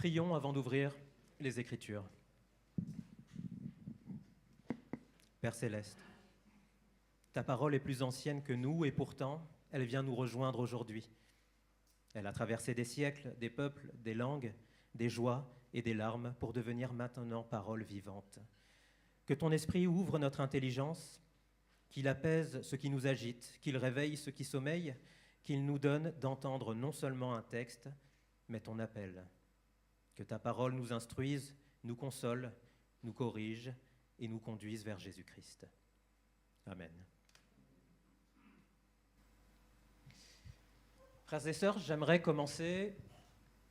Prions avant d'ouvrir les Écritures. Père Céleste, ta parole est plus ancienne que nous et pourtant, elle vient nous rejoindre aujourd'hui. Elle a traversé des siècles, des peuples, des langues, des joies et des larmes pour devenir maintenant parole vivante. Que ton esprit ouvre notre intelligence, qu'il apaise ce qui nous agite, qu'il réveille ce qui sommeille, qu'il nous donne d'entendre non seulement un texte, mais ton appel. Que ta parole nous instruise, nous console, nous corrige et nous conduise vers Jésus-Christ. Amen. Frères et sœurs, j'aimerais commencer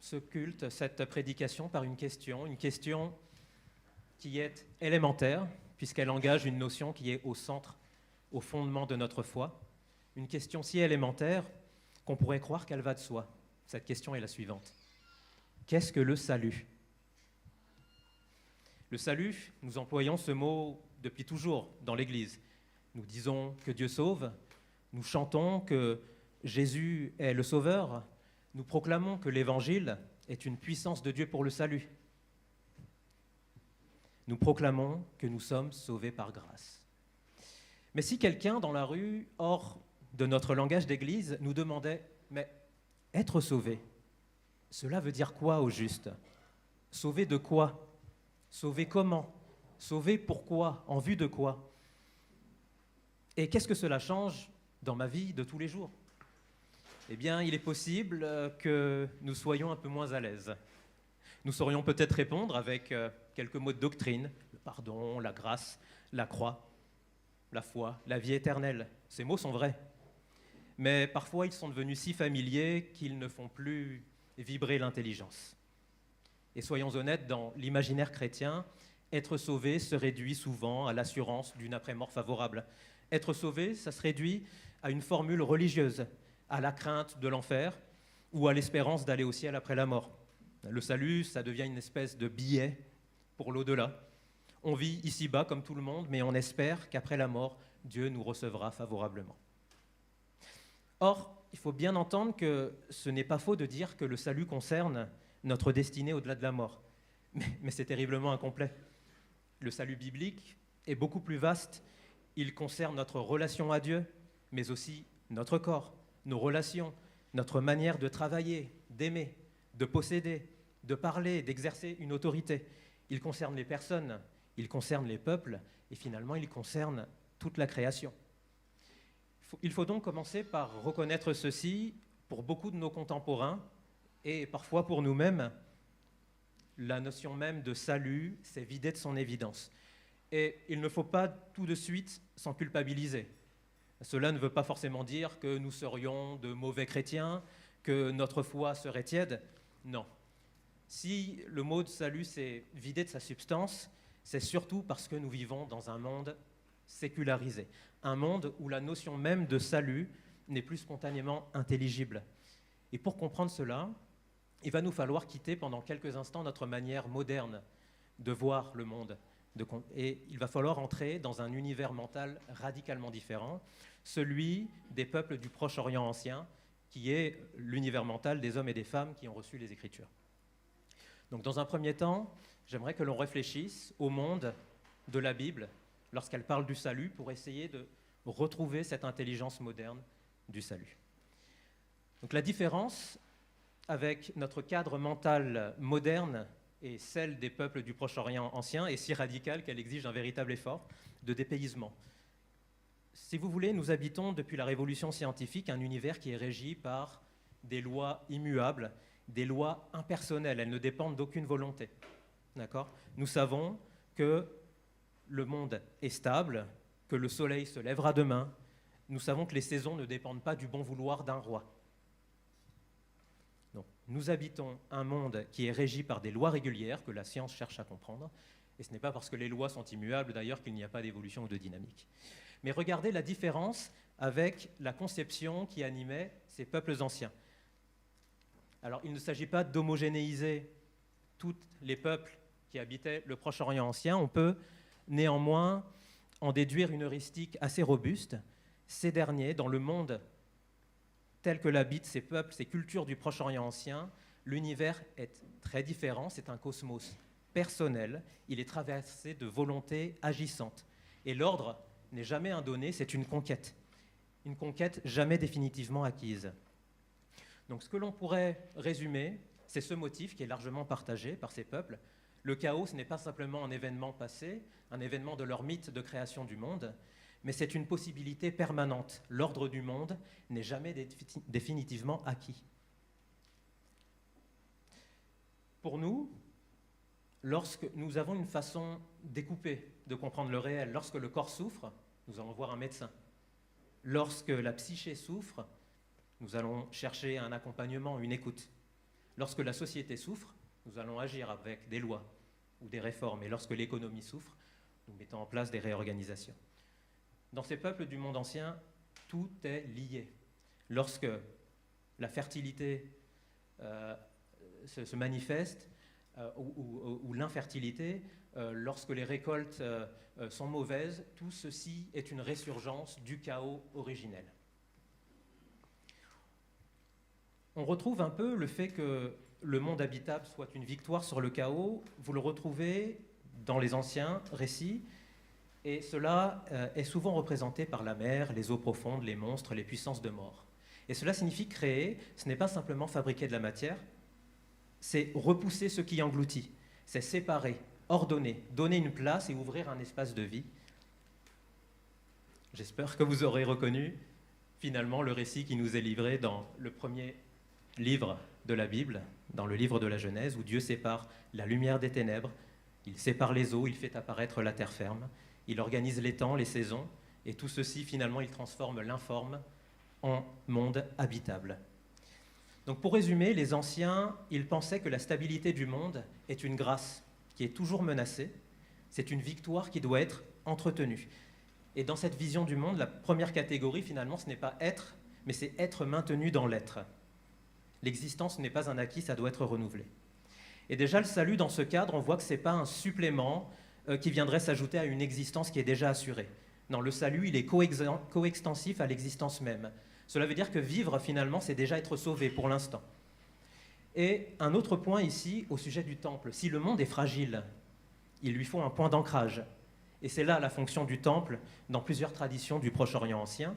ce culte, cette prédication par une question qui est élémentaire, puisqu'elle engage une notion qui est au centre, au fondement de notre foi. Une question si élémentaire qu'on pourrait croire qu'elle va de soi. Cette question est la suivante. Qu'est-ce que le salut ? Le salut, nous employons ce mot depuis toujours dans l'Église. Nous disons que Dieu sauve, nous chantons que Jésus est le Sauveur, nous proclamons que l'Évangile est une puissance de Dieu pour le salut. Nous proclamons que nous sommes sauvés par grâce. Mais si quelqu'un dans la rue, hors de notre langage d'Église, nous demandait « Mais être sauvé, cela veut dire quoi au juste ? Sauvé de quoi ? Sauvé comment ? Sauvé pourquoi ? En vue de quoi ? Et qu'est-ce que cela change dans ma vie de tous les jours ? Eh bien, il est possible que nous soyons un peu moins à l'aise. Nous saurions peut-être répondre avec quelques mots de doctrine, le pardon, la grâce, la croix, la foi, la vie éternelle. Ces mots sont vrais. Mais parfois, ils sont devenus si familiers qu'ils ne font plus vibrer l'intelligence. Et soyons honnêtes, dans l'imaginaire chrétien, être sauvé se réduit souvent à l'assurance d'une après-mort favorable. Être sauvé, ça se réduit à une formule religieuse, à la crainte de l'enfer ou à l'espérance d'aller au ciel après la mort. Le salut, ça devient une espèce de billet pour l'au-delà. On vit ici-bas comme tout le monde, mais on espère qu'après la mort, Dieu nous recevra favorablement. Or, il faut bien entendre que ce n'est pas faux de dire que le salut concerne notre destinée au-delà de la mort. Mais c'est terriblement incomplet. Le salut biblique est beaucoup plus vaste. Il concerne notre relation à Dieu, mais aussi notre corps, nos relations, notre manière de travailler, d'aimer, de posséder, de parler, d'exercer une autorité. Il concerne les personnes, il concerne les peuples, et finalement, il concerne toute la création. Il faut donc commencer par reconnaître ceci pour beaucoup de nos contemporains, et parfois pour nous-mêmes, la notion même de salut s'est vidée de son évidence. Et il ne faut pas tout de suite s'en culpabiliser. Cela ne veut pas forcément dire que nous serions de mauvais chrétiens, que notre foi serait tiède. Non. Si le mot de salut s'est vidé de sa substance, c'est surtout parce que nous vivons dans un monde sécularisé, un monde où la notion même de salut n'est plus spontanément intelligible. Et pour comprendre cela, il va nous falloir quitter pendant quelques instants notre manière moderne de voir le monde. Et il va falloir entrer dans un univers mental radicalement différent, celui des peuples du Proche-Orient ancien, qui est l'univers mental des hommes et des femmes qui ont reçu les Écritures. Donc dans un premier temps, j'aimerais que l'on réfléchisse au monde de la Bible lorsqu'elle parle du salut pour essayer de retrouver cette intelligence moderne du salut. Donc la différence avec notre cadre mental moderne et celle des peuples du Proche-Orient ancien est si radicale qu'elle exige un véritable effort de dépaysement. Si vous voulez, nous habitons depuis la révolution scientifique un univers qui est régi par des lois immuables, des lois impersonnelles, elles ne dépendent d'aucune volonté. D'accord ? Nous savons que le monde est stable, que le soleil se lèvera demain, nous savons que les saisons ne dépendent pas du bon vouloir d'un roi. Donc, nous habitons un monde qui est régi par des lois régulières que la science cherche à comprendre, et ce n'est pas parce que les lois sont immuables d'ailleurs qu'il n'y a pas d'évolution ou de dynamique. Mais regardez la différence avec la conception qui animait ces peuples anciens. Alors, il ne s'agit pas d'homogénéiser tous les peuples qui habitaient le Proche-Orient ancien, on peut néanmoins en déduire une heuristique assez robuste. Ces derniers, dans le monde tel que l'habitent ces peuples, ces cultures du Proche-Orient ancien, L'univers est très différent, c'est un cosmos personnel, il est traversé de volontés agissantes. Et l'ordre n'est jamais un donné, c'est une conquête jamais définitivement acquise. Donc ce que l'on pourrait résumer, c'est ce motif qui est largement partagé par ces peuples. Le chaos, ce n'est pas simplement un événement passé, un événement de leur mythe de création du monde, mais c'est une possibilité permanente. L'ordre du monde n'est jamais définitivement acquis. Pour nous, lorsque nous avons une façon découpée de comprendre le réel, lorsque le corps souffre, nous allons voir un médecin. Lorsque la psyché souffre, nous allons chercher un accompagnement, une écoute. Lorsque la société souffre, nous allons agir avec des lois ou des réformes. Et lorsque l'économie souffre, nous mettons en place des réorganisations. Dans ces peuples du monde ancien, tout est lié. Lorsque la fertilité se manifeste, ou l'infertilité, lorsque les récoltes sont mauvaises, tout ceci est une résurgence du chaos originel. On retrouve un peu le fait que le monde habitable soit une victoire sur le chaos, vous le retrouvez dans les anciens récits, et cela est souvent représenté par la mer, les eaux profondes, les monstres, les puissances de mort. Et cela signifie créer, ce n'est pas simplement fabriquer de la matière, c'est repousser ce qui engloutit, c'est séparer, ordonner, donner une place et ouvrir un espace de vie. J'espère que vous aurez reconnu finalement le récit qui nous est livré dans le premier livre de la Bible, dans le livre de la Genèse, où Dieu sépare la lumière des ténèbres, il sépare les eaux, il fait apparaître la terre ferme, il organise les temps, les saisons, et tout ceci finalement il transforme l'informe en monde habitable. Donc pour résumer, les anciens, ils pensaient que la stabilité du monde est une grâce qui est toujours menacée, c'est une victoire qui doit être entretenue. Et dans cette vision du monde, la première catégorie finalement, ce n'est pas être, mais c'est être maintenu dans l'être. L'existence n'est pas un acquis, ça doit être renouvelé. Et déjà le salut dans ce cadre, on voit que ce n'est pas un supplément qui viendrait s'ajouter à une existence qui est déjà assurée. Non, le salut, il est coextensif à l'existence même. Cela veut dire que vivre, finalement, c'est déjà être sauvé pour l'instant. Et un autre point ici, au sujet du temple. Si le monde est fragile, il lui faut un point d'ancrage. Et c'est là la fonction du temple dans plusieurs traditions du Proche-Orient ancien.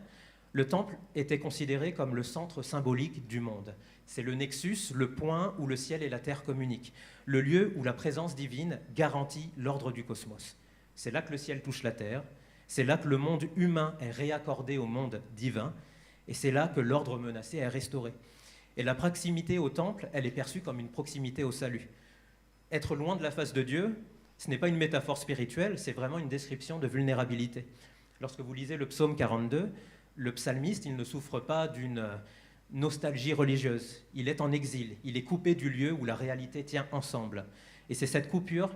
Le temple était considéré comme le centre symbolique du monde. C'est le nexus, le point où le ciel et la terre communiquent. Le lieu où la présence divine garantit l'ordre du cosmos. C'est là que le ciel touche la terre. C'est là que le monde humain est réaccordé au monde divin. Et c'est là que l'ordre menacé est restauré. Et la proximité au temple, elle est perçue comme une proximité au salut. Être loin de la face de Dieu, ce n'est pas une métaphore spirituelle, c'est vraiment une description de vulnérabilité. Lorsque vous lisez le psaume 42, le psalmiste, il ne souffre pas d'une nostalgie religieuse. Il est en exil, il est coupé du lieu où la réalité tient ensemble. Et c'est cette coupure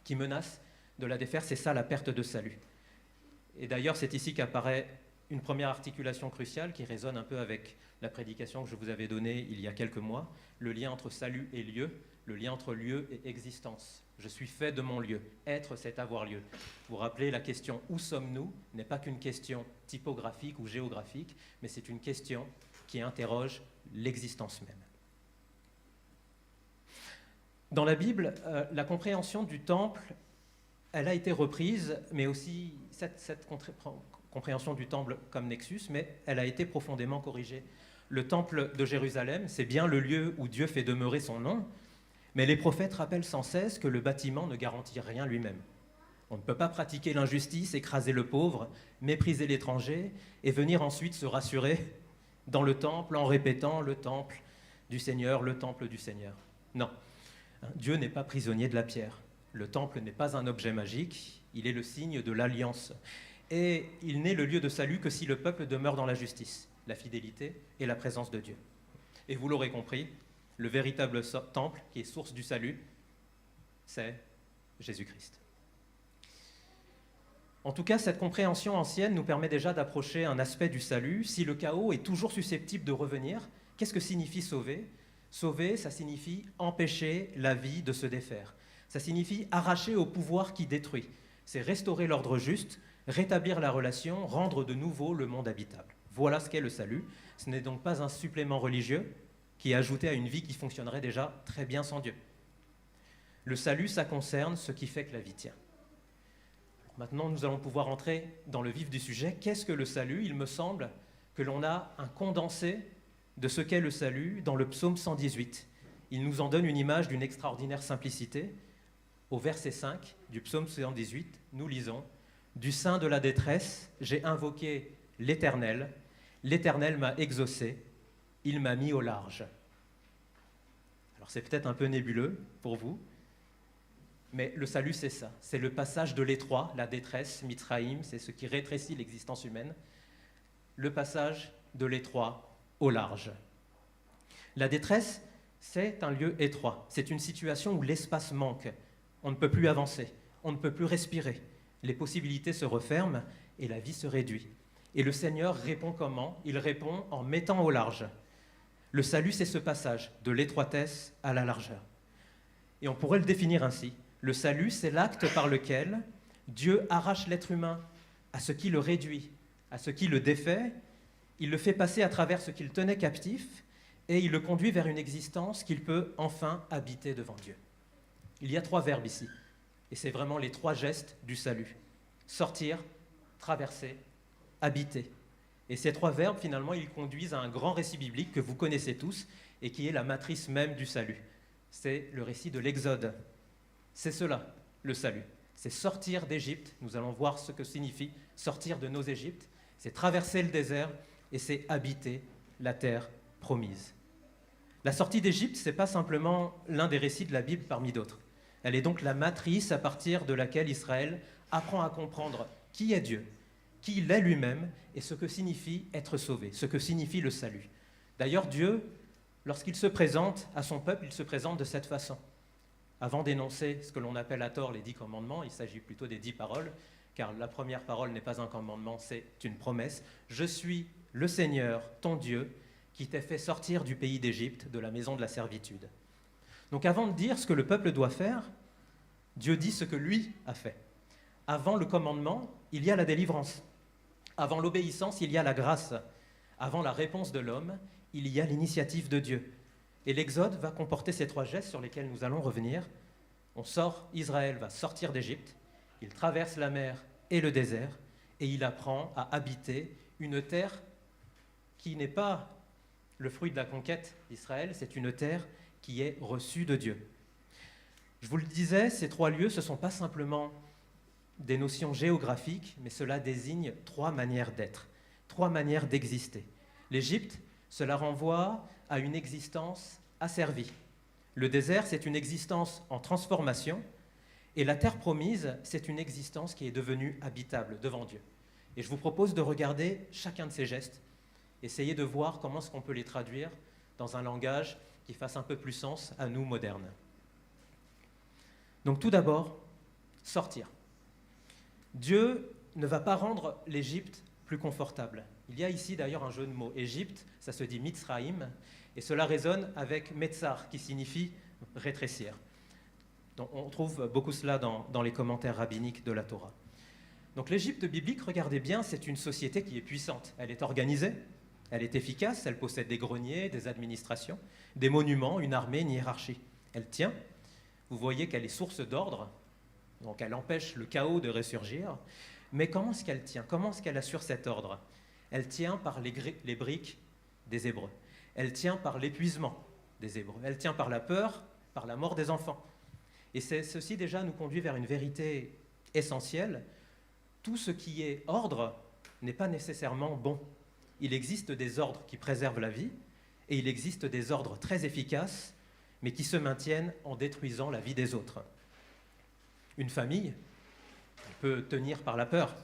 qui menace de la défaire, c'est ça la perte de salut. Et d'ailleurs, c'est ici qu'apparaît une première articulation cruciale qui résonne un peu avec la prédication que je vous avais donnée il y a quelques mois, le lien entre salut et lieu, le lien entre lieu et existence. Je suis fait de mon lieu. Être, c'est avoir lieu. Vous vous rappelez, la question « Où sommes-nous » n'est pas qu'une question typographique ou géographique, mais c'est une question qui interroge l'existence même. Dans la Bible, la compréhension du temple, elle a été reprise, mais aussi cette compréhension du temple comme nexus, mais elle a été profondément corrigée. Le temple de Jérusalem, c'est bien le lieu où Dieu fait demeurer son nom, mais les prophètes rappellent sans cesse que le bâtiment ne garantit rien lui-même. On ne peut pas pratiquer l'injustice, écraser le pauvre, mépriser l'étranger et venir ensuite se rassurer dans le temple en répétant le temple du Seigneur, le temple du Seigneur. Non, Dieu n'est pas prisonnier de la pierre. Le temple n'est pas un objet magique, il est le signe de l'alliance. Et il n'est le lieu de salut que si le peuple demeure dans la justice, la fidélité et la présence de Dieu. Et vous l'aurez compris, le véritable temple, qui est source du salut, c'est Jésus-Christ. En tout cas, cette compréhension ancienne nous permet déjà d'approcher un aspect du salut. Si le chaos est toujours susceptible de revenir, qu'est-ce que signifie sauver ? Sauver, ça signifie empêcher la vie de se défaire. Ça signifie arracher au pouvoir qui détruit. C'est restaurer l'ordre juste, rétablir la relation, rendre de nouveau le monde habitable. Voilà ce qu'est le salut. Ce n'est donc pas un supplément religieux, qui est ajouté à une vie qui fonctionnerait déjà très bien sans Dieu. Le salut, ça concerne ce qui fait que la vie tient. Maintenant, nous allons pouvoir entrer dans le vif du sujet. Qu'est-ce que le salut? Il me semble que l'on a un condensé de ce qu'est le salut dans le psaume 118. Il nous en donne une image d'une extraordinaire simplicité. Au verset 5 du psaume 118, nous lisons « Du sein de la détresse, j'ai invoqué l'Éternel. L'Éternel m'a exaucé. Il m'a mis au large. » Alors c'est peut-être un peu nébuleux pour vous, mais le salut, c'est ça. C'est le passage de l'étroit, la détresse, Mitzraïm, c'est ce qui rétrécit l'existence humaine. Le passage de l'étroit au large. La détresse, c'est un lieu étroit. C'est une situation où l'espace manque. On ne peut plus avancer, on ne peut plus respirer. Les possibilités se referment et la vie se réduit. Et le Seigneur répond comment? Il répond en mettant au large. Le salut, c'est ce passage de l'étroitesse à la largeur. Et on pourrait le définir ainsi. Le salut, c'est l'acte par lequel Dieu arrache l'être humain à ce qui le réduit, à ce qui le défait. Il le fait passer à travers ce qu'il tenait captif et il le conduit vers une existence qu'il peut enfin habiter devant Dieu. Il y a 3 verbes ici, et c'est vraiment les 3 gestes du salut. Sortir, traverser, habiter. Et ces 3 verbes, finalement, ils conduisent à un grand récit biblique que vous connaissez tous et qui est la matrice même du salut. C'est le récit de l'Exode. C'est cela, le salut. C'est sortir d'Égypte, nous allons voir ce que signifie sortir de nos Égyptes, c'est traverser le désert et c'est habiter la terre promise. La sortie d'Égypte, ce n'est pas simplement l'un des récits de la Bible parmi d'autres. Elle est donc la matrice à partir de laquelle Israël apprend à comprendre qui est Dieu, qui il est lui-même et ce que signifie être sauvé, ce que signifie le salut. D'ailleurs, Dieu, lorsqu'il se présente à son peuple, il se présente de cette façon. Avant d'énoncer ce que l'on appelle à tort les 10 commandements, il s'agit plutôt des 10 paroles, car la première parole n'est pas un commandement, c'est une promesse. « Je suis le Seigneur, ton Dieu, qui t'ai fait sortir du pays d'Égypte, de la maison de la servitude. » Donc avant de dire ce que le peuple doit faire, Dieu dit ce que lui a fait. Avant le commandement, il y a la délivrance. Avant l'obéissance, il y a la grâce. Avant la réponse de l'homme, il y a l'initiative de Dieu. Et l'Exode va comporter ces 3 gestes sur lesquels nous allons revenir. Israël va sortir d'Égypte, il traverse la mer et le désert, et il apprend à habiter une terre qui n'est pas le fruit de la conquête d'Israël, c'est une terre qui est reçue de Dieu. Je vous le disais, ces 3 lieux, ce ne sont pas simplement des notions géographiques, mais cela désigne 3 manières d'être, 3 manières d'exister. L'Égypte, cela renvoie à une existence asservie. Le désert, c'est une existence en transformation, et la terre promise, c'est une existence qui est devenue habitable devant Dieu. Et je vous propose de regarder chacun de ces gestes, essayer de voir comment est-ce qu'on peut les traduire dans un langage qui fasse un peu plus sens à nous modernes. Donc tout d'abord, sortir. Dieu ne va pas rendre l'Égypte plus confortable. Il y a ici d'ailleurs un jeu de mots. Égypte, ça se dit Mitzraïm, et cela résonne avec Metzar, qui signifie rétrécir. Donc on trouve beaucoup cela dans les commentaires rabbiniques de la Torah. Donc l'Égypte biblique, regardez bien, c'est une société qui est puissante. Elle est organisée, elle est efficace, elle possède des greniers, des administrations, des monuments, une armée, une hiérarchie. Elle tient. Vous voyez qu'elle est source d'ordre, donc elle empêche le chaos de ressurgir. Mais comment est-ce qu'elle tient? Comment est-ce qu'elle assure cet ordre? Elle tient par les briques des Hébreux. Elle tient par l'épuisement des Hébreux. Elle tient par la peur, par la mort des enfants. Et ceci déjà nous conduit vers une vérité essentielle. Tout ce qui est ordre n'est pas nécessairement bon. Il existe des ordres qui préservent la vie et il existe des ordres très efficaces mais qui se maintiennent en détruisant la vie des autres. Une famille peut tenir par la peur.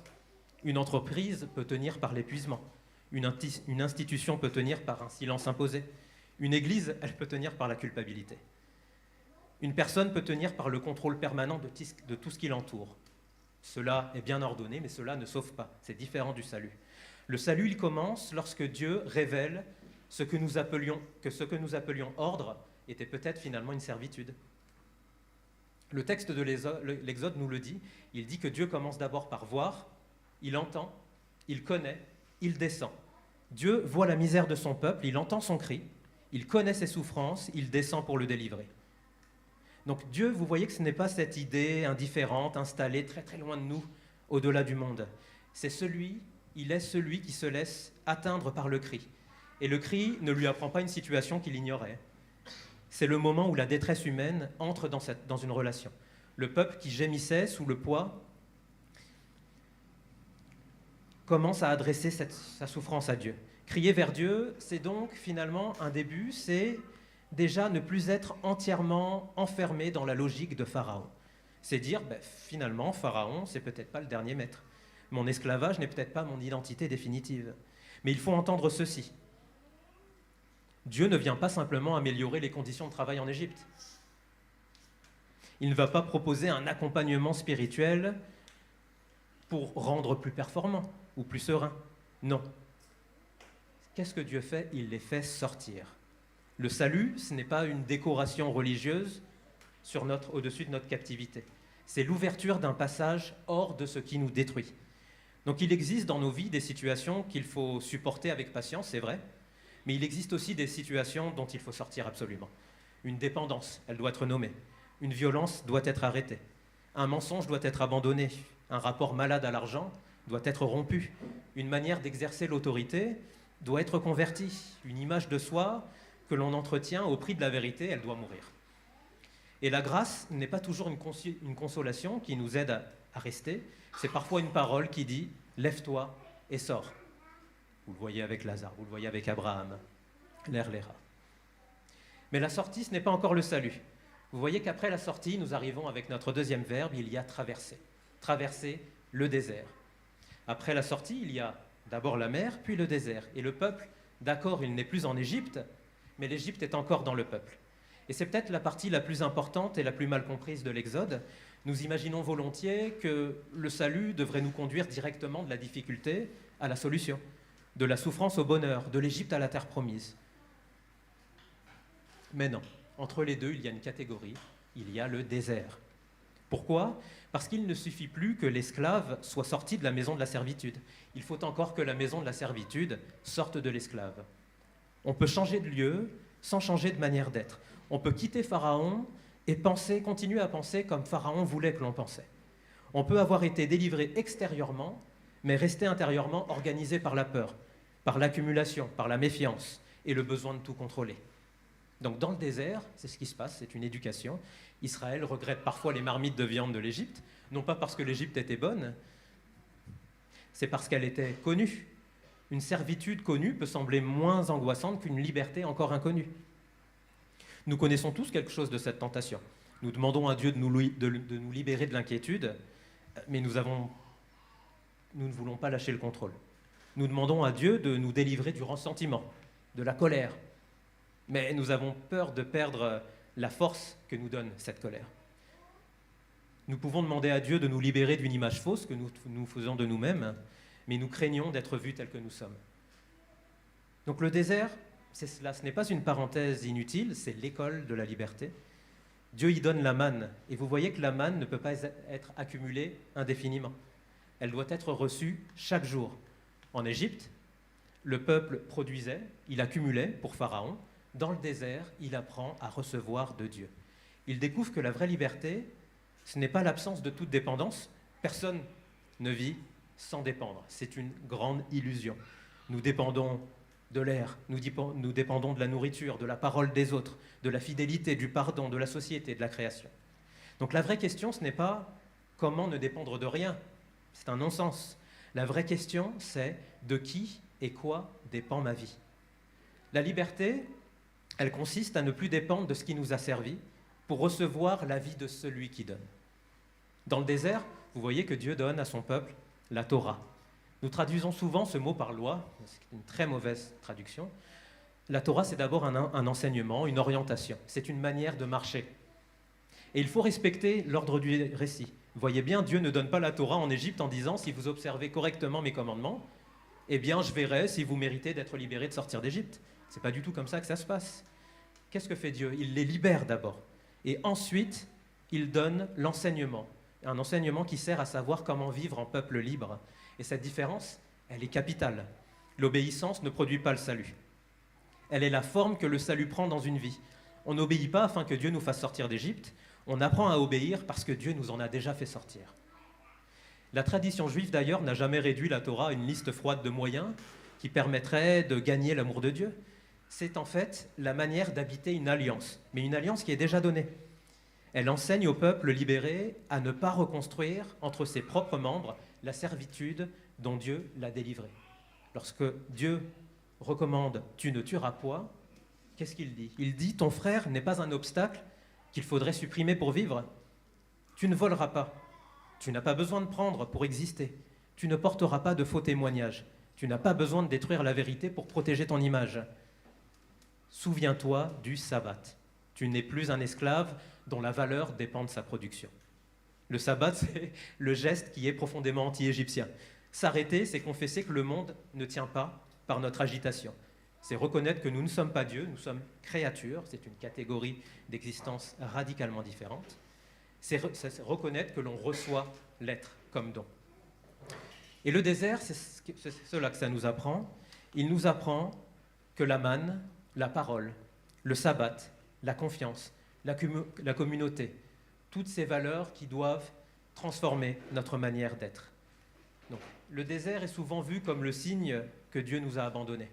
Une entreprise peut tenir par l'épuisement. Une institution peut tenir par un silence imposé. Une église, elle peut tenir par la culpabilité. Une personne peut tenir par le contrôle permanent de tout ce qui l'entoure. Cela est bien ordonné, mais cela ne sauve pas. C'est différent du salut. Le salut, il commence lorsque Dieu révèle que ce que nous appelions ordre était peut-être finalement une servitude. Le texte de l'Exode nous le dit. Il dit que Dieu commence d'abord par voir, il entend, il connaît, il descend. Dieu voit la misère de son peuple, il entend son cri, Il connaît ses souffrances, il descend pour le délivrer. Donc Dieu, vous voyez que ce n'est pas cette idée indifférente, installée très très loin de nous, au-delà du monde. Il est celui qui se laisse atteindre par le cri. Et le cri ne lui apprend pas une situation qu'il ignorait. C'est le moment où la détresse humaine entre dans une relation. Le peuple qui gémissait sous le poids commence à adresser sa souffrance à Dieu. Crier vers Dieu, c'est donc finalement un début, c'est déjà ne plus être entièrement enfermé dans la logique de Pharaon. C'est dire, finalement, Pharaon, c'est peut-être pas le dernier maître. Mon esclavage n'est peut-être pas mon identité définitive. Mais il faut entendre ceci. Dieu ne vient pas simplement améliorer les conditions de travail en Égypte. Il ne va pas proposer un accompagnement spirituel pour rendre plus performant ou plus serein. Non. Qu'est-ce que Dieu fait? Il les fait sortir. Le salut, ce n'est pas une décoration religieuse au-dessus de notre captivité. C'est l'ouverture d'un passage hors de ce qui nous détruit. Donc il existe dans nos vies des situations qu'il faut supporter avec patience, c'est vrai, mais il existe aussi des situations dont il faut sortir absolument. Une dépendance, elle doit être nommée. Une violence doit être arrêtée. Un mensonge doit être abandonné. Un rapport malade à l'argent doit être rompu. Une manière d'exercer l'autorité doit être convertie. Une image de soi que l'on entretient au prix de la vérité, elle doit mourir. Et la grâce n'est pas toujours une consolation qui nous aide à rester. C'est parfois une parole qui dit « lève-toi et sors ». Vous le voyez avec Lazare, vous le voyez avec Abraham, l'Erléra. Mais la sortie, ce n'est pas encore le salut. Vous voyez qu'après la sortie, nous arrivons avec notre deuxième verbe, il y a traverser. Traverser le désert. Après la sortie, il y a d'abord la mer, puis le désert. Et le peuple, d'accord, il n'est plus en Égypte, mais l'Égypte est encore dans le peuple. Et c'est peut-être la partie la plus importante et la plus mal comprise de l'Exode. Nous imaginons volontiers que le salut devrait nous conduire directement de la difficulté à la solution, de la souffrance au bonheur, de l'Égypte à la terre promise. Mais non, entre les deux, il y a une catégorie, il y a le désert. Pourquoi? Parce qu'il ne suffit plus que l'esclave soit sorti de la maison de la servitude. Il faut encore que la maison de la servitude sorte de l'esclave. On peut changer de lieu sans changer de manière d'être. On peut quitter Pharaon et continuer à penser comme Pharaon voulait que l'on pensait. On peut avoir été délivré extérieurement, mais rester intérieurement organisé par la peur, par l'accumulation, par la méfiance et le besoin de tout contrôler. Donc dans le désert, c'est ce qui se passe, c'est une éducation. Israël regrette parfois les marmites de viande de l'Égypte, non pas parce que l'Égypte était bonne, c'est parce qu'elle était connue. Une servitude connue peut sembler moins angoissante qu'une liberté encore inconnue. Nous connaissons tous quelque chose de cette tentation. Nous demandons à Dieu de nous libérer de l'inquiétude, mais nous ne voulons pas lâcher le contrôle. Nous demandons à Dieu de nous délivrer du ressentiment, de la colère, mais nous avons peur de perdre la force que nous donne cette colère. Nous pouvons demander à Dieu de nous libérer d'une image fausse que nous faisons de nous-mêmes, mais nous craignons d'être vus tels que nous sommes. Donc le désert, c'est cela, ce n'est pas une parenthèse inutile, c'est l'école de la liberté. Dieu y donne la manne, et vous voyez que la manne ne peut pas être accumulée indéfiniment. Elle doit être reçue chaque jour. En Égypte, le peuple produisait, il accumulait pour Pharaon. Dans le désert, il apprend à recevoir de Dieu. Il découvre que la vraie liberté, ce n'est pas l'absence de toute dépendance. Personne ne vit sans dépendre. C'est une grande illusion. Nous dépendons de l'air, nous dépendons de la nourriture, de la parole des autres, de la fidélité, du pardon, de la société, de la création. Donc la vraie question, ce n'est pas comment ne dépendre de rien. C'est un non-sens. La vraie question, c'est de qui et quoi dépend ma vie. La liberté, elle consiste à ne plus dépendre de ce qui nous a servi pour recevoir la vie de celui qui donne. Dans le désert, vous voyez que Dieu donne à son peuple la Torah. Nous traduisons souvent ce mot par loi, c'est une très mauvaise traduction. La Torah, c'est d'abord un enseignement, une orientation. C'est une manière de marcher. Et il faut respecter l'ordre du récit. Vous voyez bien, Dieu ne donne pas la Torah en Égypte en disant « si vous observez correctement mes commandements, eh bien je verrai si vous méritez d'être libérés de sortir d'Égypte. » Ce n'est pas du tout comme ça que ça se passe. Qu'est-ce que fait Dieu? Il les libère d'abord. Et ensuite, il donne l'enseignement. Un enseignement qui sert à savoir comment vivre en peuple libre. Et cette différence, elle est capitale. L'obéissance ne produit pas le salut. Elle est la forme que le salut prend dans une vie. On n'obéit pas afin que Dieu nous fasse sortir d'Égypte, on apprend à obéir parce que Dieu nous en a déjà fait sortir. La tradition juive d'ailleurs n'a jamais réduit la Torah à une liste froide de moyens qui permettraient de gagner l'amour de Dieu. C'est en fait la manière d'habiter une alliance, mais une alliance qui est déjà donnée. Elle enseigne au peuple libéré à ne pas reconstruire entre ses propres membres la servitude dont Dieu l'a délivré. Lorsque Dieu recommande « tu ne tueras point », qu'est-ce qu'il dit? Il dit « ton frère n'est pas un obstacle qu'il faudrait supprimer pour vivre. Tu ne voleras pas. Tu n'as pas besoin de prendre pour exister. Tu ne porteras pas de faux témoignages. Tu n'as pas besoin de détruire la vérité pour protéger ton image. Souviens-toi du sabbat. Tu n'es plus un esclave dont la valeur dépend de sa production. » Le sabbat, c'est le geste qui est profondément anti-égyptien. S'arrêter, c'est confesser que le monde ne tient pas par notre agitation. C'est reconnaître que nous ne sommes pas Dieu, nous sommes créatures, c'est une catégorie d'existence radicalement différente. C'est reconnaître que l'on reçoit l'être comme don. Et le désert, c'est cela que ça nous apprend. Il nous apprend que la manne, la parole, le sabbat, la confiance, la communauté, toutes ces valeurs qui doivent transformer notre manière d'être. Donc, le désert est souvent vu comme le signe que Dieu nous a abandonnés.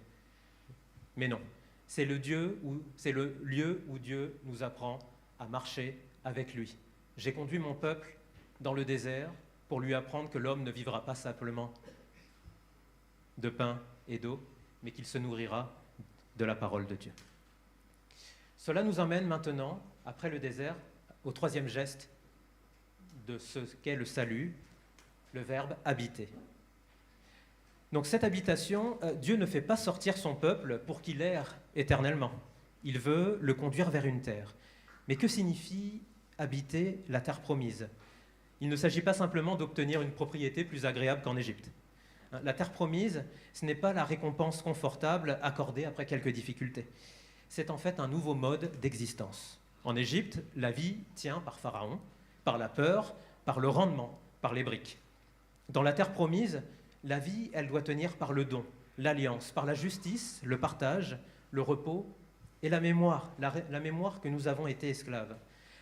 Mais non, c'est le lieu où Dieu nous apprend à marcher avec lui. J'ai conduit mon peuple dans le désert pour lui apprendre que l'homme ne vivra pas simplement de pain et d'eau, mais qu'il se nourrira de la parole de Dieu. Cela nous emmène maintenant, après le désert, au troisième geste de ce qu'est le salut, le verbe habiter. Donc cette habitation, Dieu ne fait pas sortir son peuple pour qu'il erre éternellement. Il veut le conduire vers une terre. Mais que signifie habiter la terre promise? Il ne s'agit pas simplement d'obtenir une propriété plus agréable qu'en Égypte. La terre promise, ce n'est pas la récompense confortable accordée après quelques difficultés. C'est en fait un nouveau mode d'existence. En Égypte, la vie tient par Pharaon, par la peur, par le rendement, par les briques. Dans la terre promise, la vie, elle doit tenir par le don, l'alliance, par la justice, le partage, le repos et la mémoire que nous avons été esclaves.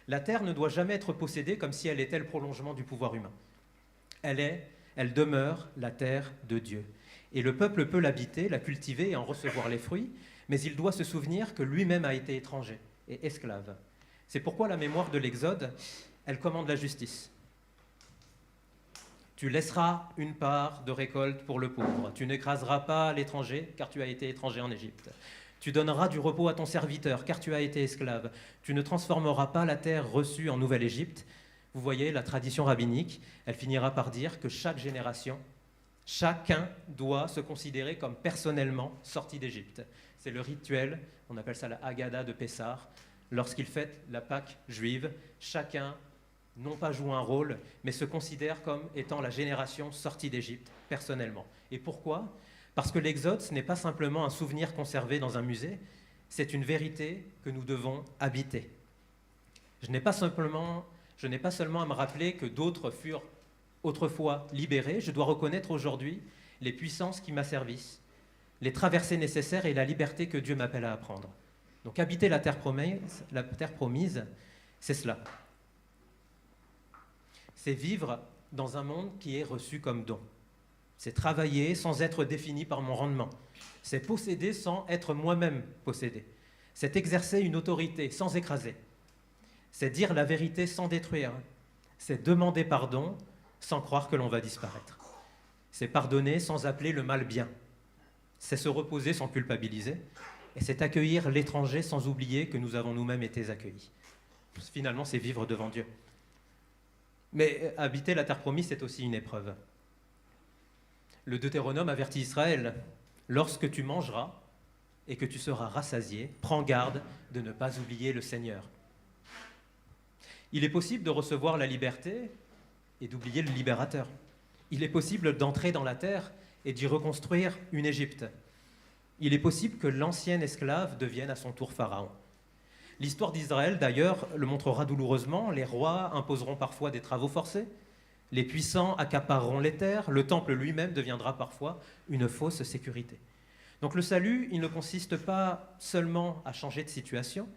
La terre ne doit jamais être possédée comme si elle était le prolongement du pouvoir humain. Elle demeure la terre de Dieu. Et le peuple peut l'habiter, la cultiver et en recevoir les fruits, mais il doit se souvenir que lui-même a été étranger et esclave. C'est pourquoi la mémoire de l'Exode, elle commande la justice. Tu laisseras une part de récolte pour le pauvre. Tu n'écraseras pas l'étranger, car tu as été étranger en Égypte. Tu donneras du repos à ton serviteur, car tu as été esclave. Tu ne transformeras pas la terre reçue en Nouvelle-Égypte. Vous voyez, la tradition rabbinique, elle finira par dire que chaque génération, chacun doit se considérer comme personnellement sorti d'Égypte. C'est le rituel, on appelle ça la Haggadah de Pessah. Lorsqu'il fête la Pâque juive, chacun non pas joue un rôle, mais se considère comme étant la génération sortie d'Égypte, personnellement. Et pourquoi? Parce que l'Exode, ce n'est pas simplement un souvenir conservé dans un musée, c'est une vérité que nous devons habiter. Je n'ai pas seulement à me rappeler que d'autres furent autrefois libérés, je dois reconnaître aujourd'hui les puissances qui m'asservissent, les traversées nécessaires et la liberté que Dieu m'appelle à apprendre. Donc habiter la terre promise, c'est cela. C'est vivre dans un monde qui est reçu comme don. C'est travailler sans être défini par mon rendement. C'est posséder sans être moi-même possédé. C'est exercer une autorité sans écraser. C'est dire la vérité sans détruire. C'est demander pardon sans croire que l'on va disparaître. C'est pardonner sans appeler le mal bien. C'est se reposer sans culpabiliser. Et c'est accueillir l'étranger sans oublier que nous avons nous-mêmes été accueillis. Finalement, c'est vivre devant Dieu. Mais habiter la terre promise, c'est aussi une épreuve. Le Deutéronome avertit Israël, « Lorsque tu mangeras et que tu seras rassasié, prends garde de ne pas oublier le Seigneur. » Il est possible de recevoir la liberté et d'oublier le libérateur. Il est possible d'entrer dans la terre et d'y reconstruire une Égypte. Il est possible que l'ancien esclave devienne à son tour pharaon. L'histoire d'Israël, d'ailleurs, le montrera douloureusement. Les rois imposeront parfois des travaux forcés, les puissants accapareront les terres, le temple lui-même deviendra parfois une fausse sécurité. Donc le salut, il ne consiste pas seulement à changer de situation,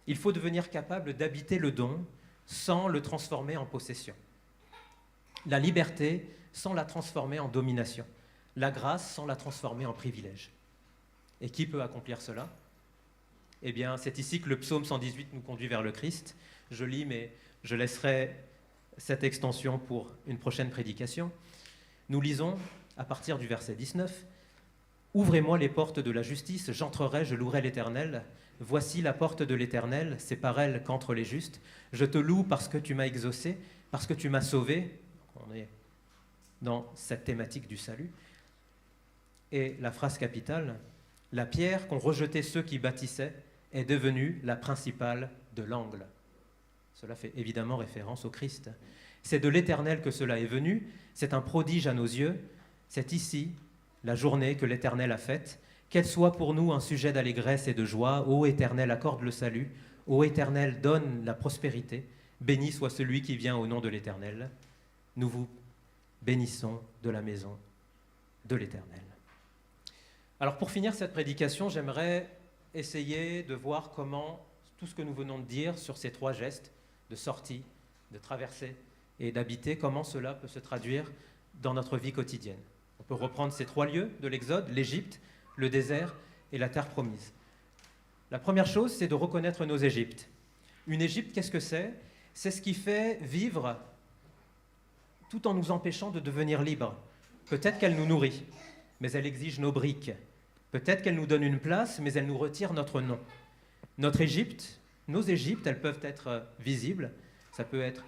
il faut devenir capable d'habiter le don sans le transformer en possession. La liberté sans la transformer en domination. La grâce sans la transformer en privilège. Et qui peut accomplir cela ? Eh bien, c'est ici que le psaume 118 nous conduit vers le Christ. Je lis, mais je laisserai cette extension pour une prochaine prédication. Nous lisons à partir du verset 19. « Ouvrez-moi les portes de la justice, j'entrerai, je louerai l'Éternel. Voici la porte de l'Éternel, c'est par elle qu'entrent les justes. Je te loue parce que tu m'as exaucé, parce que tu m'as sauvé. » On est dans cette thématique du salut. Et la phrase capitale, « La pierre qu'ont rejetée ceux qui bâtissaient est devenue la principale de l'angle. » Cela fait évidemment référence au Christ. C'est de l'Éternel que cela est venu, c'est un prodige à nos yeux, c'est ici la journée que l'Éternel a faite, qu'elle soit pour nous un sujet d'allégresse et de joie. Ô Éternel, accorde le salut, ô Éternel, donne la prospérité, béni soit celui qui vient au nom de l'Éternel. Nous vous bénissons de la maison de l'Éternel. Alors pour finir cette prédication, j'aimerais essayer de voir comment tout ce que nous venons de dire sur ces trois gestes, de sortie, de traversée et d'habiter, comment cela peut se traduire dans notre vie quotidienne. On peut reprendre ces trois lieux de l'Exode, l'Égypte, le désert et la terre promise. La première chose, c'est de reconnaître nos Égyptes. Une Égypte, qu'est-ce que c'est ? C'est ce qui fait vivre tout en nous empêchant de devenir libres. Peut-être qu'elle nous nourrit, mais elle exige nos briques. Peut-être qu'elle nous donne une place, mais elle nous retire notre nom. Notre Égypte, nos Égyptes, elles peuvent être visibles. Ça peut être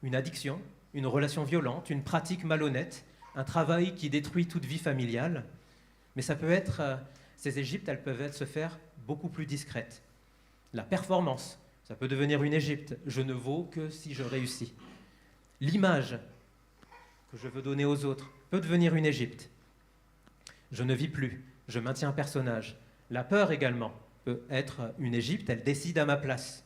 une addiction, une relation violente, une pratique malhonnête, un travail qui détruit toute vie familiale. Mais ça peut être, ces Égyptes, elles peuvent se faire beaucoup plus discrètes. La performance, ça peut devenir une Égypte. Je ne vaux que si je réussis. L'image que je veux donner aux autres peut devenir une Égypte. Je ne vis plus, je maintiens un personnage. La peur également peut être une Égypte, elle décide à ma place.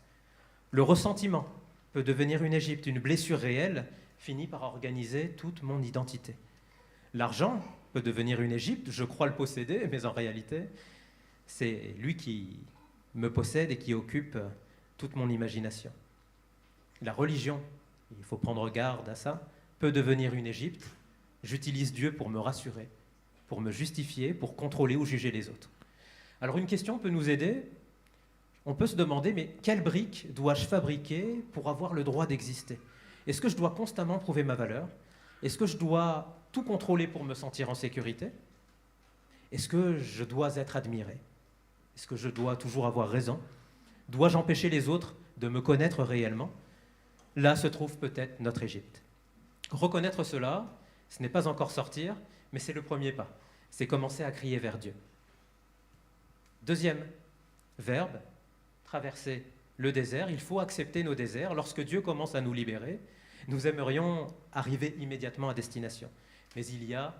Le ressentiment peut devenir une Égypte, une blessure réelle finit par organiser toute mon identité. L'argent peut devenir une Égypte, je crois le posséder, mais en réalité, c'est lui qui me possède et qui occupe toute mon imagination. La religion, il faut prendre garde à ça, peut devenir une Égypte. J'utilise Dieu pour me rassurer, pour me justifier, pour contrôler ou juger les autres. Alors une question peut nous aider. On peut se demander, mais quelle brique dois-je fabriquer pour avoir le droit d'exister ? Est-ce que je dois constamment prouver ma valeur ? Est-ce que je dois tout contrôler pour me sentir en sécurité ? Est-ce que je dois être admiré ? Est-ce que je dois toujours avoir raison ? Dois-je empêcher les autres de me connaître réellement ? Là se trouve peut-être notre Égypte. Reconnaître cela, ce n'est pas encore sortir, mais c'est le premier pas. C'est commencer à crier vers Dieu. Deuxième verbe, traverser le désert. Il faut accepter nos déserts. Lorsque Dieu commence à nous libérer, nous aimerions arriver immédiatement à destination. Mais il y a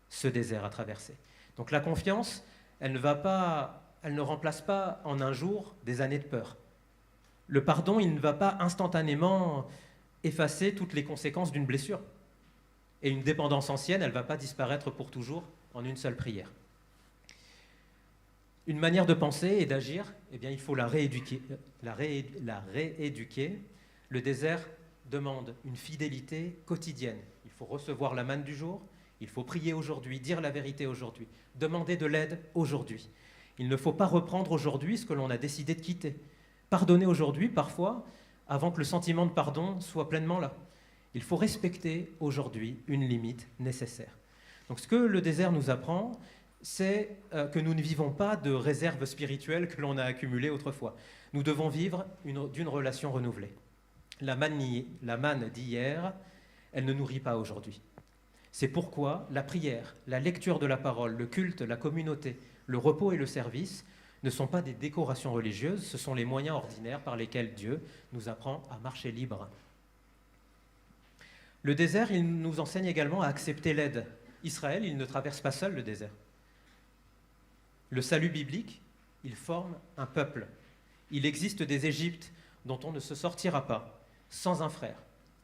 ce désert à traverser. Donc la confiance, elle ne remplace pas en un jour des années de peur. Le pardon, il ne va pas instantanément effacer toutes les conséquences d'une blessure. Et une dépendance ancienne, elle ne va pas disparaître pour toujours en une seule prière. Une manière de penser et d'agir, eh bien, il faut la rééduquer. Le désert demande une fidélité quotidienne. Il faut recevoir la manne du jour, il faut prier aujourd'hui, dire la vérité aujourd'hui, demander de l'aide aujourd'hui. Il ne faut pas reprendre aujourd'hui ce que l'on a décidé de quitter. Pardonner aujourd'hui, parfois, avant que le sentiment de pardon soit pleinement là. Il faut respecter aujourd'hui une limite nécessaire. Donc ce que le désert nous apprend, c'est que nous ne vivons pas de réserves spirituelles que l'on a accumulées autrefois. Nous devons vivre d'une relation renouvelée. La manne d'hier, elle ne nourrit pas aujourd'hui. C'est pourquoi la prière, la lecture de la parole, le culte, la communauté, le repos et le service ne sont pas des décorations religieuses, ce sont les moyens ordinaires par lesquels Dieu nous apprend à marcher libre. Le désert, il nous enseigne également à accepter l'aide. Israël, il ne traverse pas seul le désert. Le salut biblique, il forme un peuple. Il existe des Égyptes dont on ne se sortira pas sans un frère,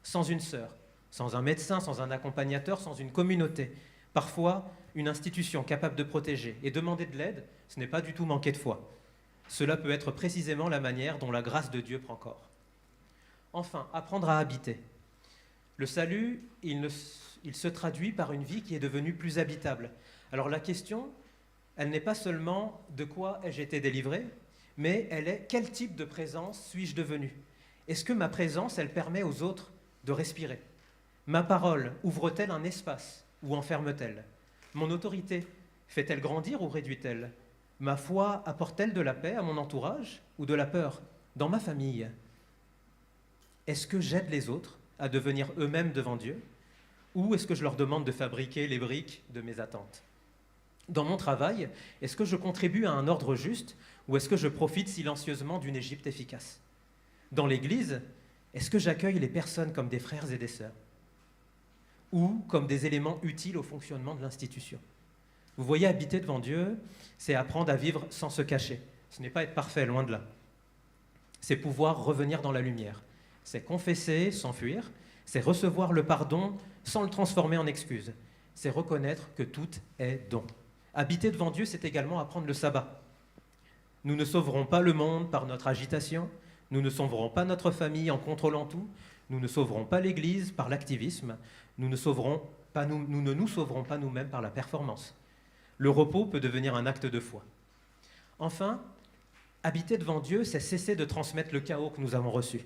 sans une sœur, sans un médecin, sans un accompagnateur, sans une communauté. Parfois, une institution capable de protéger et demander de l'aide, ce n'est pas du tout manquer de foi. Cela peut être précisément la manière dont la grâce de Dieu prend corps. Enfin, apprendre à habiter. Le salut, il se traduit par une vie qui est devenue plus habitable. Alors la question, elle n'est pas seulement de quoi ai-je été délivré, mais elle est quel type de présence suis-je devenu? Est-ce que ma présence, elle permet aux autres de respirer? Ma parole ouvre-t-elle un espace ou enferme-t-elle? Mon autorité fait-elle grandir ou réduit-elle? Ma foi apporte-t-elle de la paix à mon entourage ou de la peur dans ma famille? Est-ce que j'aide les autres à devenir eux-mêmes devant Dieu? Ou est-ce que je leur demande de fabriquer les briques de mes attentes? Dans mon travail, est-ce que je contribue à un ordre juste ou est-ce que je profite silencieusement d'une Égypte efficace? Dans l'Église, est-ce que j'accueille les personnes comme des frères et des sœurs ou comme des éléments utiles au fonctionnement de l'institution? Vous voyez, habiter devant Dieu, c'est apprendre à vivre sans se cacher. Ce n'est pas être parfait, loin de là. C'est pouvoir revenir dans la lumière. C'est confesser sans fuir. C'est recevoir le pardon sans le transformer en excuse. C'est reconnaître que tout est don. Habiter devant Dieu, c'est également apprendre le sabbat. Nous ne sauverons pas le monde par notre agitation. Nous ne sauverons pas notre famille en contrôlant tout. Nous ne sauverons pas l'Église par l'activisme. Nous ne nous sauverons pas nous-mêmes par la performance. Le repos peut devenir un acte de foi. Enfin, habiter devant Dieu, c'est cesser de transmettre le chaos que nous avons reçu.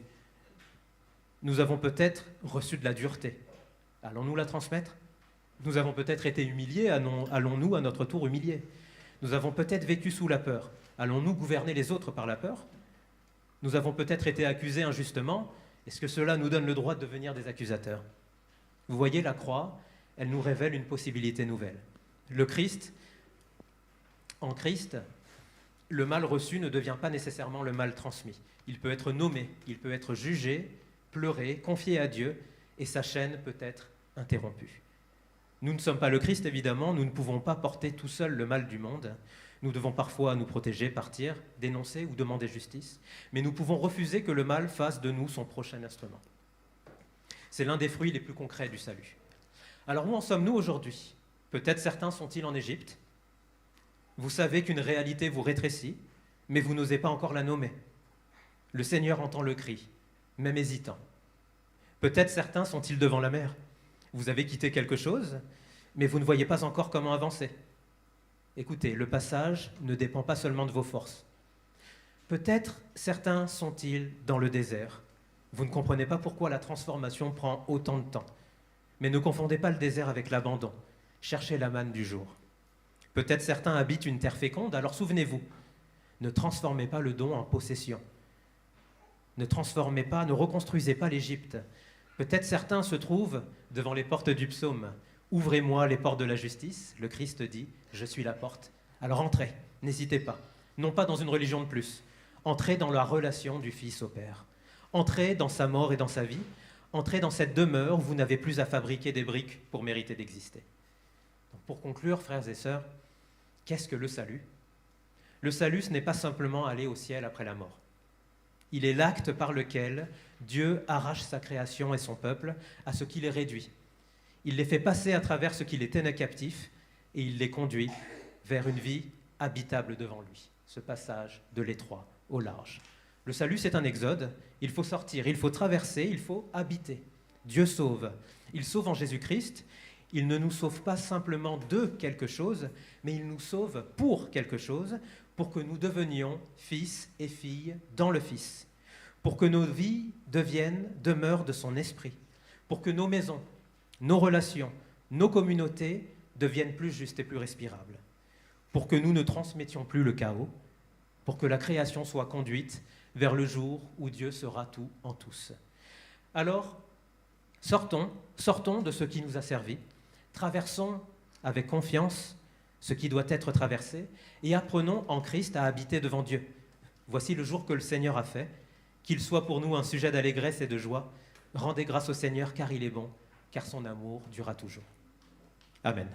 Nous avons peut-être reçu de la dureté. Allons-nous la transmettre? Nous avons peut-être été humiliés, allons-nous à notre tour humilier? Nous avons peut-être vécu sous la peur. Allons-nous gouverner les autres par la peur? Nous avons peut-être été accusés injustement. Est-ce que cela nous donne le droit de devenir des accusateurs? Vous voyez, la croix, elle nous révèle une possibilité nouvelle. En Christ, le mal reçu ne devient pas nécessairement le mal transmis. Il peut être nommé, il peut être jugé, pleuré, confié à Dieu, et sa chaîne peut être interrompue. Nous ne sommes pas le Christ, évidemment, nous ne pouvons pas porter tout seul le mal du monde. Nous devons parfois nous protéger, partir, dénoncer ou demander justice, mais nous pouvons refuser que le mal fasse de nous son prochain instrument. C'est l'un des fruits les plus concrets du salut. Alors où en sommes-nous aujourd'hui? Peut-être certains sont-ils en Égypte. Vous savez qu'une réalité vous rétrécit, mais vous n'osez pas encore la nommer. Le Seigneur entend le cri, même hésitant. Peut-être certains sont-ils devant la mer. Vous avez quitté quelque chose, mais vous ne voyez pas encore comment avancer. Écoutez, le passage ne dépend pas seulement de vos forces. Peut-être certains sont-ils dans le désert. Vous ne comprenez pas pourquoi la transformation prend autant de temps. Mais ne confondez pas le désert avec l'abandon. Cherchez la manne du jour. Peut-être certains habitent une terre féconde, alors souvenez-vous, ne transformez pas le don en possession. Ne reconstruisez pas l'Égypte. Peut-être certains se trouvent devant les portes du psaume. Ouvrez-moi les portes de la justice, le Christ dit, je suis la porte. Alors entrez, n'hésitez pas, non pas dans une religion de plus, entrez dans la relation du Fils au Père. Entrez dans sa mort et dans sa vie, entrez dans cette demeure où vous n'avez plus à fabriquer des briques pour mériter d'exister. Donc pour conclure, frères et sœurs, qu'est-ce que le salut? Le salut, ce n'est pas simplement aller au ciel après la mort. Il est l'acte par lequel Dieu arrache sa création et son peuple à ce qu'il les réduit. Il les fait passer à travers ce qui les tenait captifs et il les conduit vers une vie habitable devant lui. Ce passage de l'étroit au large. Le salut, c'est un exode. Il faut sortir, il faut traverser, il faut habiter. Dieu sauve. Il sauve en Jésus-Christ. Il ne nous sauve pas simplement de quelque chose, mais il nous sauve pour quelque chose, pour que nous devenions fils et filles dans le Fils, pour que nos vies demeurent de son esprit, pour que nos maisons, nos relations, nos communautés deviennent plus justes et plus respirables, pour que nous ne transmettions plus le chaos, pour que la création soit conduite vers le jour où Dieu sera tout en tous. Alors, sortons de ce qui nous a servi, traversons avec confiance ce qui doit être traversé, et apprenons en Christ à habiter devant Dieu. Voici le jour que le Seigneur a fait, qu'il soit pour nous un sujet d'allégresse et de joie. Rendez grâce au Seigneur, car il est bon, car son amour durera toujours. Amen.